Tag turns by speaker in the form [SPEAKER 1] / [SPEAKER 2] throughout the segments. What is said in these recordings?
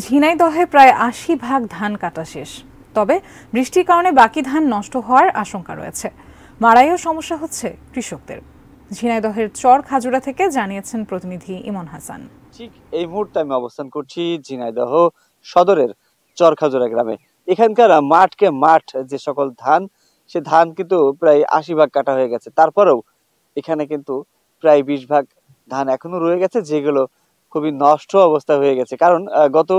[SPEAKER 1] ঝিনাইদহে প্রায় ৮০ ভাগ ধান কাটা শেষ, তবে বৃষ্টির কারণে বাকি ধান নষ্ট হওয়ার আশঙ্কা রয়েছে। মাড়াইয়েও সমস্যা হচ্ছে কৃষকদের। ঝিনাইদহের চর খাজুরা থেকে জানিয়েছেন প্রতিনিধি ইমন হাসান।
[SPEAKER 2] ঠিক এই মুহূর্তে আমি অবস্থান করছি ঝিনাইদহ সদরের চর খাজুরা গ্রামে। এখানকার মাঠকে মাঠ যে সকল ধান, সে ধান কিন্তু প্রায় ৮০ ভাগ কাটা হয়ে গেছে। তারপরেও এখানে কিন্তু প্রায় ২০ ভাগ ধান এখনো রয়ে গেছে, যেগুলো খুবই নষ্ট অবস্থা হয়ে গেছে। কারণ গত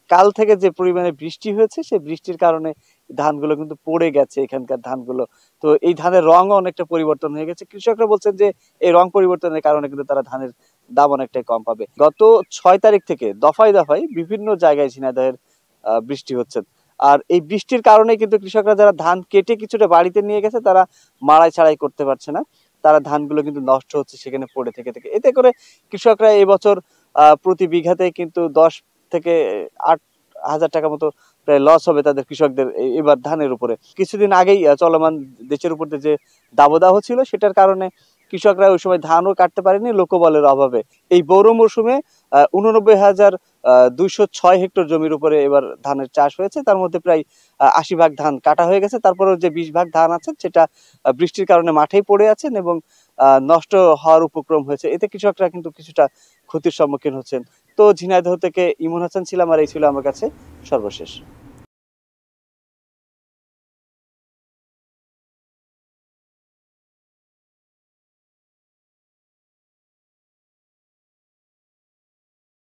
[SPEAKER 2] কাল থেকে যে পরিমাণে বৃষ্টি হয়েছে, সেই বৃষ্টির কারণে ধানগুলো কিন্তু পড়ে গেছে এখানকার ধানগুলো। তো এই ধানের রঙও অনেকটা পরিবর্তন হয়ে গেছে। কৃষকরা বলছেন যে এই রং পরিবর্তনের কারণে কিন্তু তারা ধানের দাম অনেকটাই কম পাবে। গত ৬ তারিখ থেকে দফায় দফায় বিভিন্ন জায়গায় ঝিনাইদহের বৃষ্টি হচ্ছে। আর এই বৃষ্টির কারণে কিন্তু কৃষকরা যারা ধান কেটে কিছুটা বাড়িতে নিয়ে গেছে, তারা মাড়াই ছাড়াই করতে পারছে না। তারা ধানগুলো কিন্তু নষ্ট হচ্ছে সেখানে পড়ে থেকে থেকে। এতে করে কৃষকরা এবছর প্রতি বিঘাতে কিন্তু ১০ থেকে ৮ হাজার টাকা মতো প্রায় লস হবে তাদের, কৃষকদের এবার ধানের উপরে। কিছুদিন আগেই চলমান দেশের উপর যে দাবদাহ ছিল, সেটার কারণে কৃষকরা ওই সময় ধানও কাটতে পারেনি লোকবলের অভাবে। এই বৌর মৌসুমে ৮৯,২০৬ হেক্টর জমির উপরে এবার ধানের চাষ হয়েছে। তার মধ্যে প্রায় ৮০ ভাগ ধান কাটা হয়ে গেছে। তারপরেও যে ২০ ভাগ ধান আছে, সেটা বৃষ্টির কারণে মাঠেই পড়ে আছেন এবং নষ্ট হওয়ার উপক্রম হয়েছে। এতে কৃষকরা কিন্তু কিছুটা ক্ষতির সম্মুখীন হচ্ছেন। তো ঝিনাইদহ থেকে ইমন হাসান ছিলাম, আর এই ছিল আমার কাছে সর্বশেষ।